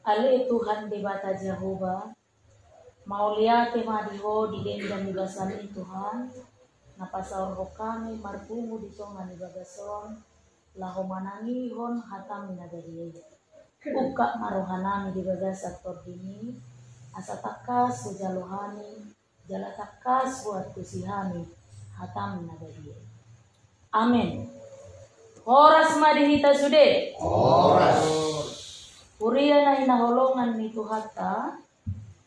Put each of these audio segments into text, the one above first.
Ale Tuhan debata Jehovah, mau lihat madiho di dendam ibasani Tuhan, napasaur kami marpungu di tongan ibagason, laho manangihon hatam nagariye. Uka marohanami di bagasat tordini, asatakas sujalohani, jalatakas buat kusihani, hatam nagariye. Amin. Horas madihita sude. Horas. Puria na hinaholongan ni Tuhata,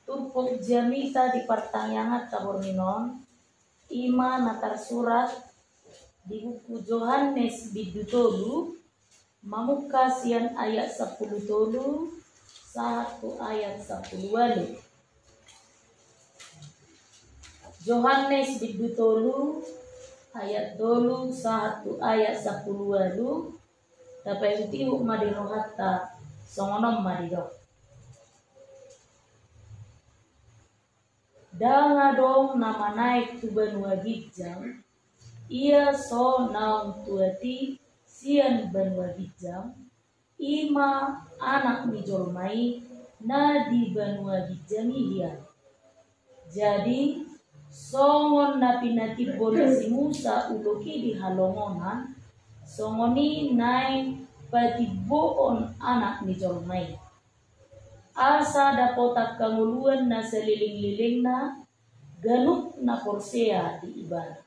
tupok jamita di pertanyaan kaborminon, ima natar surat di buku Yohanes bidutolu, mamuka sian ayat 10 tolu, 1 ayat 10 walu. Yohanes bidutolu, ayat dolu, 1 ayat 10 walu, dapat utihu madirohata, songonom madidok. Dangadong nama naik tu benua gijang, ia so naung tuati sian benua gijang, ima anak mijolmai na di benua gijang iya. Jadi songon napi polisi Musa uloki di halongonan, songoni naik patiboon anak ni Jolmai. Asa dapotak kanguluan na seliling-liling na ganuk na porsea di ibadah.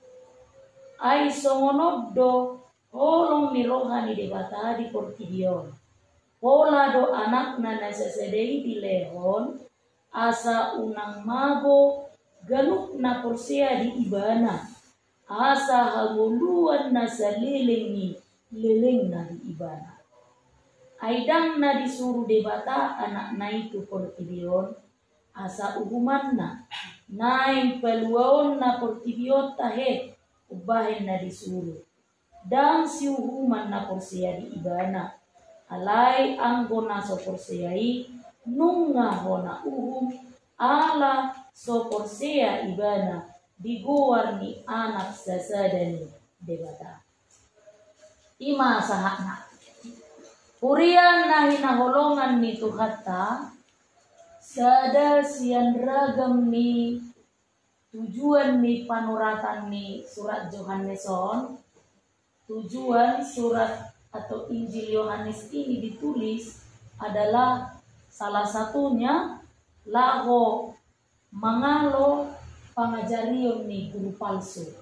Ay songonoddo holong ni rohani debata di portidion. Pola do anak na nasasadei di lehon, asa unang mago ganuk na porsea di ibana. Asa haguluan na seliling ni liling na di ibana. Aidang na disuruh debata anak na itu portibion, asa uhuman na naing peluaon na portibion tahe ubahin na disuruh. Dan si uhuman na porsia di ibana, alay anggo na so porsiai nunga hona uhum ala so porsia ibana diguar ni anak sasadani debata. Ima sahakna. Purian na hinaholongan ni Tuhata, sada sian ragam ni tujuan ni panuratan ni surat Yohaneson. Tujuan surat atau Injil Yohanes ini ditulis adalah salah satunya laho mangalo pangajarion ni guru palsu.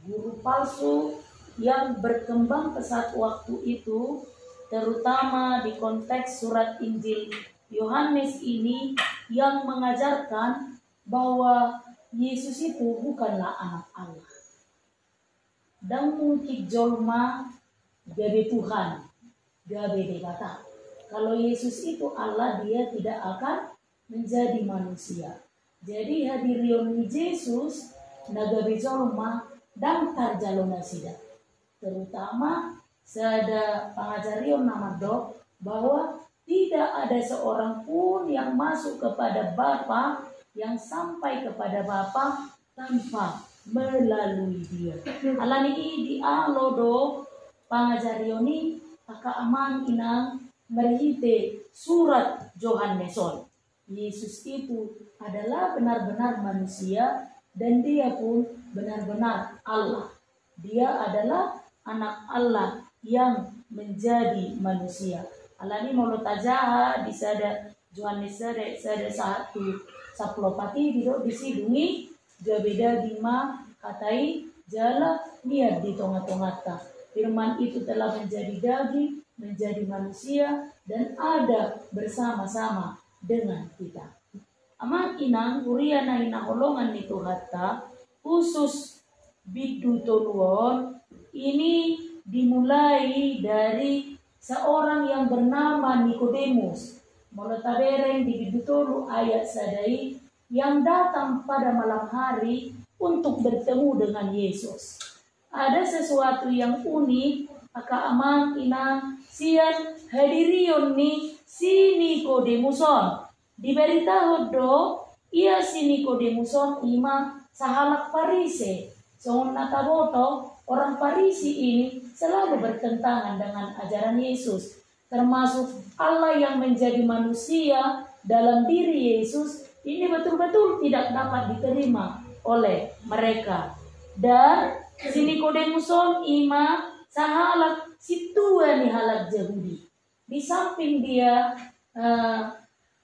Guru palsu yang berkembang pesat waktu itu, terutama di konteks surat Injil Yohanes ini yang mengajarkan bahwa Yesus itu bukanlah anak Allah. Dan mungkin jolma gabe Tuhan, gabe debata. Kalau Yesus itu Allah, dia tidak akan menjadi manusia. Jadi hadirion Yesus nagabe jolma dan tarjalona sida. Terutama sada pengajarion nama dok bahwa tidak ada seorang pun yang masuk kepada Bapa, yang sampai kepada Bapa tanpa melalui dia. Alani di alo do pengajarioni aka aman inang merhite surat Yohaneson. Yesus itu adalah benar-benar manusia dan dia pun benar-benar Allah. Dia adalah anak Allah yang menjadi manusia. Alani mulut aja di sada Yohanes sada satu saplopati disidungi jabeda bima katai jala niat di tonga-tongata. Firman itu telah menjadi daging, menjadi manusia dan ada bersama-sama dengan kita. Aman inang kuriana hinaholongan ni Tuhata khusus bidu toluon ini dimulai dari seorang yang bernama Nikodemus. Molotabereng di bidutolu ayat sadai yang datang pada malam hari untuk bertemu dengan Yesus. Ada sesuatu yang unik, aka amang inang sian hadirion ni si Nikodemuson. Diberitahu do ia si Nikodemuson ima sahalak Parise. Songon nataboto orang Farisi ini selalu bertentangan dengan ajaran Yesus. termasuk Allah yang menjadi manusia dalam diri Yesus, ini betul-betul tidak dapat diterima oleh mereka. Dan si Nikodemuson ima sahalak situa ni halak Yahudi. Di samping dia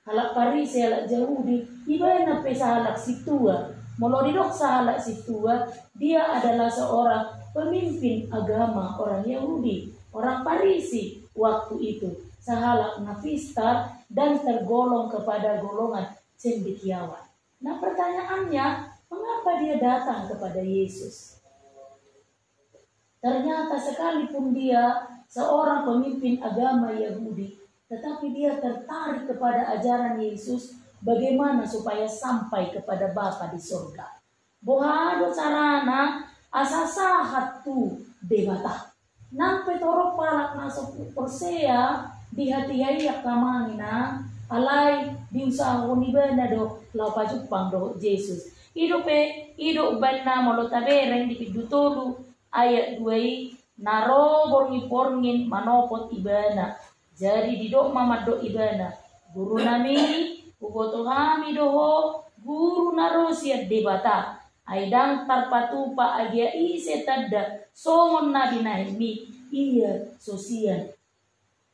halak Parisi halak Yahudi, iba na pe sahalak situa. Molodidok sahalak situa, dia adalah seorang pemimpin agama orang Yahudi, orang Parisi waktu itu. Sahalak nafistar dan tergolong kepada golongan cendekiawan. Nah, pertanyaannya, mengapa dia datang kepada Yesus? Ternyata sekalipun dia seorang pemimpin agama Yahudi, tetapi dia tertarik kepada ajaran Yesus, bagaimana supaya sampai kepada Bapa di surga. Bohado carana asasahat tu debata. Nampe torok palak masuk persea di hati ya kamangina alai di usaha unibana do lau pajupang do Yesus. Ido banna molotabereng di pidutulu ayat 2 naro borngi porngin manopot ibana. Jadi didok mamat do ibana. Guru nami ugoto hami doho guru naro siat debata. Aidang tarpatupa agia ise tadda songon nabi nahimi iya sosial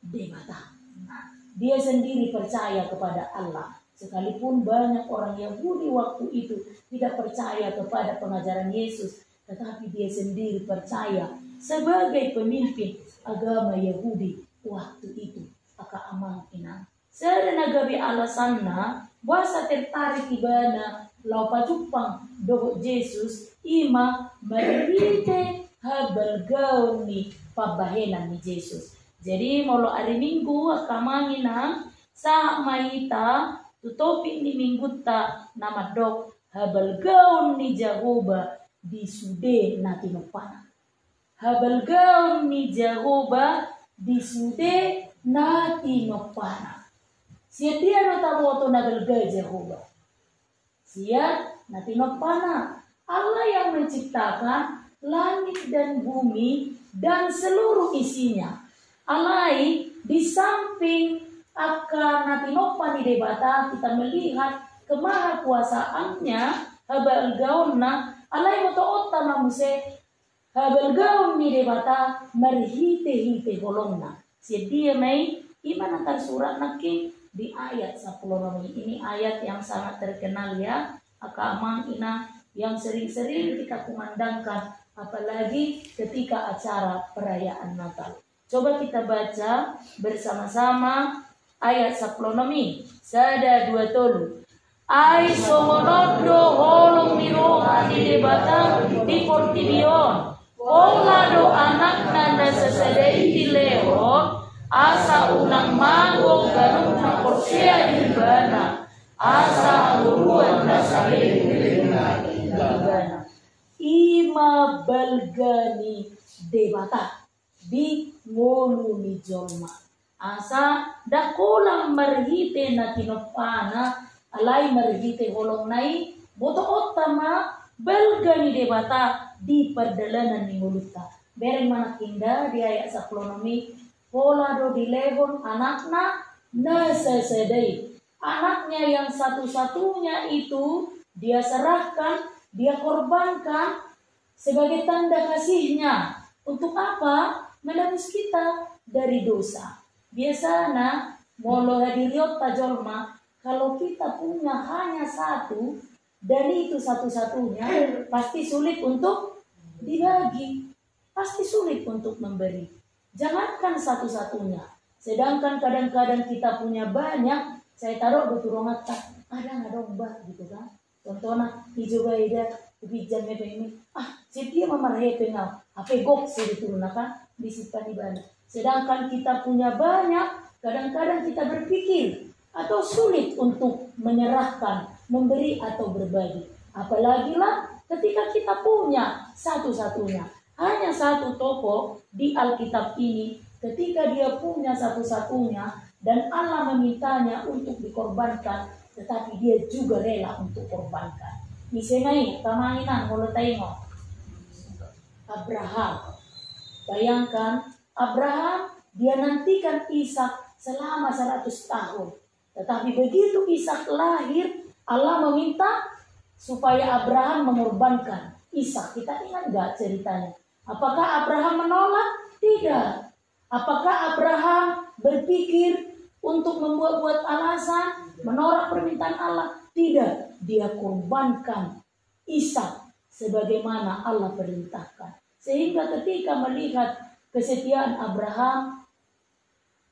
debata. Nah, dia sendiri percaya kepada Allah. Sekalipun banyak orang Yahudi waktu itu tidak percaya kepada pengajaran Yesus, tetapi dia sendiri percaya sebagai pemimpin agama Yahudi waktu itu. Aka amang ina. Serenagabi alasanna, basa tertarik ibana lau pajupang doho Yesus ima marite habal gaun ni pabahenan ni Yesus. Jadi molo hari Minggu akamangina sa maita tutopik ni minggu ta nama dok habal gaun ni Jehovah di sude na tinupana. Habal gaun ni Jehovah di sude na tinupana. Siya dia no tamoto na galgay Jehovah. Siya na tinupana. Allah yang menciptakan langit dan bumi dan seluruh isinya. Alai di samping akan natinopan di debata kita melihat kemahakuasaannya habal gaunna alai moto otta muse habal gaun di debata marhite-hite golongna. Sedia mai iman antar surat naki di ayat 10 ini ayat yang sangat terkenal ya. Akamang ina yang sering-sering kita kumandangkan apalagi ketika acara perayaan Natal. Coba kita baca bersama-sama ayat 10 nomi. Sada dua tolu. Ai somonodo holong miroha di debata di portibion. Pola do anak nanda sesedei di leo. Asa unang mago garung na korsea di bana. Asa uruan na saling di bana. Ima balgani debata. Di ngolu ni jolma asa dakulang marhite na kinopana alai marhite holong nai boto otama belga ni debata di perdalanan ni ngoluta bereng mana kinda di ayat 10 nomi pola do dilebon anakna nasesedai anaknya yang satu-satunya itu dia serahkan, dia korbankan sebagai tanda kasihnya. Untuk apa? Menebus kita dari dosa. Biasanya molo hadiriot tajolma kalau kita punya hanya satu dari itu satu-satunya pasti sulit untuk dibagi, pasti sulit untuk memberi. Jangankan satu-satunya. Sedangkan kadang-kadang kita punya banyak, saya taruh di turungan ada nggak domba gitu kan? Contohnya hijau beda, hujan ini. Dia memarhe pengau, apa gok sih diturunakan disimpan di bana. Sedangkan kita punya banyak, kadang-kadang kita berpikir atau sulit untuk menyerahkan, memberi atau berbagi. Apalagi lah ketika kita punya satu-satunya. Hanya satu tokoh di Alkitab ini, ketika dia punya satu-satunya dan Allah memintanya untuk dikorbankan, tetapi dia juga rela untuk korbankan. Misalnya, kamanginan mulai tengok. Abraham. Bayangkan, Abraham Dia nantikan Ishak selama 100 tahun. Tetapi begitu Ishak lahir, Allah meminta supaya Abraham mengorbankan Ishak. Kita ingat gak ceritanya? Apakah Abraham menolak? Tidak. Apakah Abraham berpikir untuk membuat-buat alasan, menolak permintaan Allah? Tidak. Dia korbankan Ishak sebagaimana Allah perintahkan. Sehingga ketika melihat kesetiaan Abraham,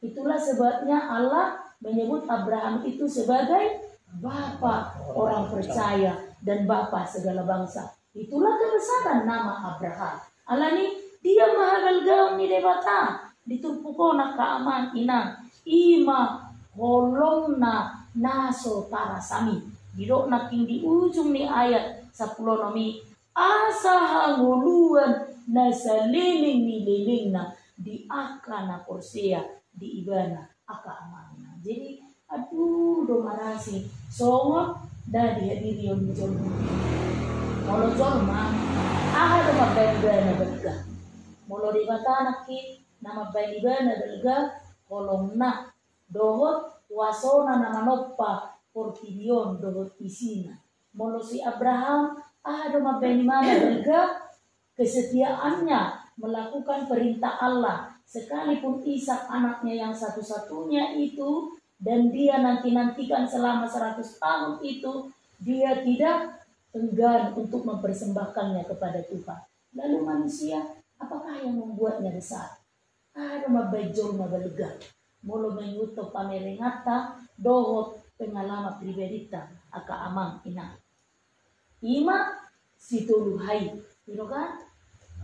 itulah sebabnya Allah menyebut Abraham itu sebagai bapa orang percaya dan bapa segala bangsa. Itulah kebesaran nama Abraham. Allah ni dia maha galgaw ni debata ditupukona kaaman ina ima holongna naso tarasami. Didok naking di ujung ni ayat 10 nami asa hanguluan nasaliling ni lilingna di akana korsea di ibana aka amana. Jadi aduh do marasi songo da dihadiri yon jolma molo jolma aha do mabana belga molo di batana ki nama bana belga kolomna dohot wasona nama noppa portidion dohot isina molo si Abraham aha do mabana belga kesetiaannya melakukan perintah Allah sekalipun Ishak anaknya yang satu-satunya itu dan dia nantikan selama 100 tahun itu, dia tidak enggan untuk mempersembahkannya kepada Tuhan. Lalu manusia, apakah yang membuatnya besar? Ada mabajol mabaluga, molo menyuto pamerengata, dohot pengalaman pribadita, aka amang ina. Ima situluhai, you kan?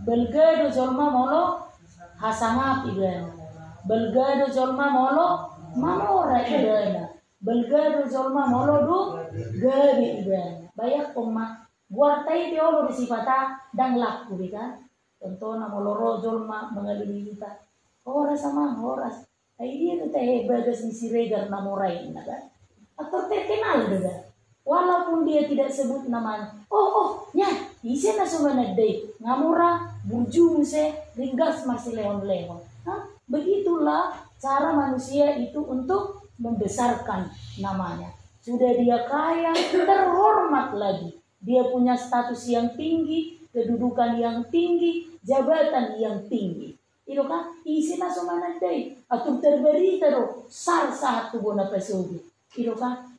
Belgado jolma molo hasangap ibana. Belgado jolma molo mamora ibana, belgado jolma molodu gabi ibana. Bayak omma, guartai diolo disipata dang laku kan. Contohnya moloro jolma mengalami kita. Horas sama horas. Ay dia tu teh bagas di siregar namorai kan. Atau terkenal juga. Walaupun dia tidak sebut namanya. Ya, isi na sumanagday. Ngamura, bujung se, ringgas masih leon-leon. Begitulah cara manusia itu untuk membesarkan namanya. Sudah dia kaya, terhormat lagi. Dia punya status yang tinggi, kedudukan yang tinggi, jabatan yang tinggi. Itu kan isi na sumanagday. Atau terberita do, sar satu bona pesugi. Itu kan,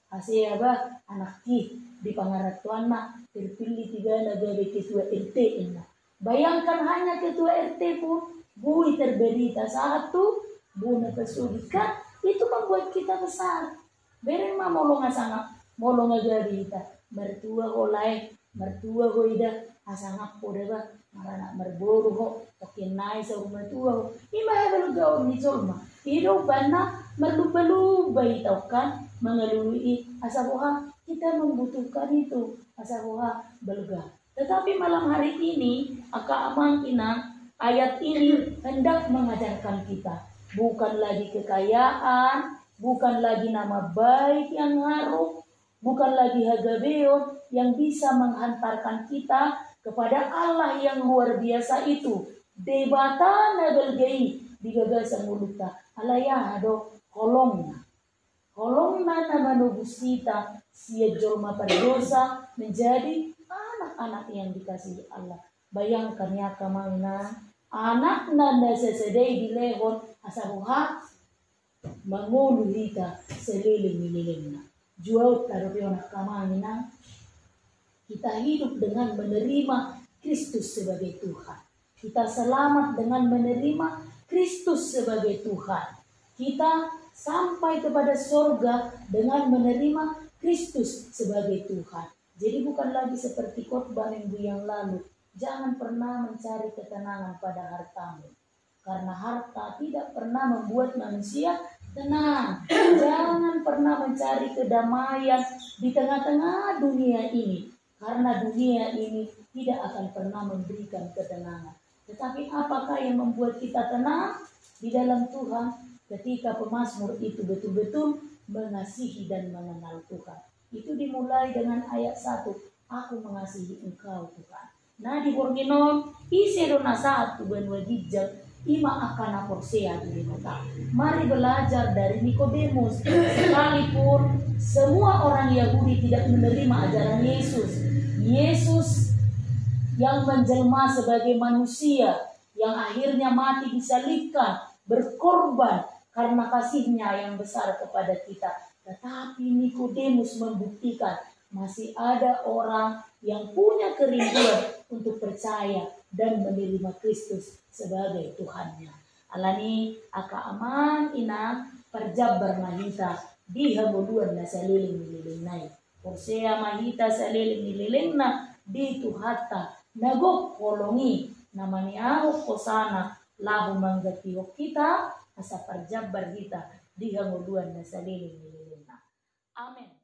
hasil apa anak di pangaratuan na terpilih 3 negara ketua RT ini. Bayangkan hanya ketua RT pun bui terberita satu bona pesugikan itu membuat kita besar. Beren mah molonga sangat molonga garita mertua olai mertua hoida asangap podeba marana merboru ho tokin nai sa mertua ho ima hebel gaul ni jolma hidup bana merlupa-lupa itu kan mengelului asabuha kita membutuhkan itu asabuha belga. Tetapi malam hari ini aka amang ina ayat ini hendak mengajarkan kita bukan lagi kekayaan, bukan lagi nama baik yang harum, bukan lagi hagabeon yang bisa menghantarkan kita kepada Allah yang luar biasa itu. Debata nagalgai digagasan mulutnya alaya ado kolongna nama nubusita sia jolma berdosa menjadi anak-anak yang dikasihi Allah. Bayangkan ya kamangna anak nanda sesedai di lehon asabuha manguluhita seliling-lilingna. Jual tarupiona kamangna kita hidup dengan menerima Kristus sebagai Tuhan. Kita selamat dengan menerima Kristus sebagai Tuhan. Kita sampai kepada surga dengan menerima Kristus sebagai Tuhan. Jadi bukan lagi seperti khotbah minggu yang lalu. Jangan pernah mencari ketenangan pada hartamu. Karena harta tidak pernah membuat manusia tenang. Jangan pernah mencari kedamaian di tengah-tengah dunia ini. Karena dunia ini tidak akan pernah memberikan ketenangan. Tetapi apakah yang membuat kita tenang di dalam Tuhan? Ketika pemazmur itu betul-betul mengasihi dan mengenal Tuhan. Itu dimulai dengan ayat 1. Aku mengasihi engkau Tuhan. Nah di Borginon, isi do nasaat tu ben wajijak ima akan aporsea di mata. Mari belajar dari Nikodemus. Sekalipun semua orang Yahudi tidak menerima ajaran Yesus, Yesus yang menjelma sebagai manusia, yang akhirnya mati disalibkan, berkorban karena kasihnya yang besar kepada kita. Tetapi Nikodemus membuktikan masih ada orang yang punya kerinduan untuk percaya dan menerima Kristus sebagai Tuhannya. Alani aka aman inang perjabar mahita di hamuluan na saliling nililing nai. Porsea mahita saliling nililing na di tuhata nagok kolongi namani ahok kosana lahu manggatiok kita asa perjabar kita di hamuluan na saliling nililing na. Amen.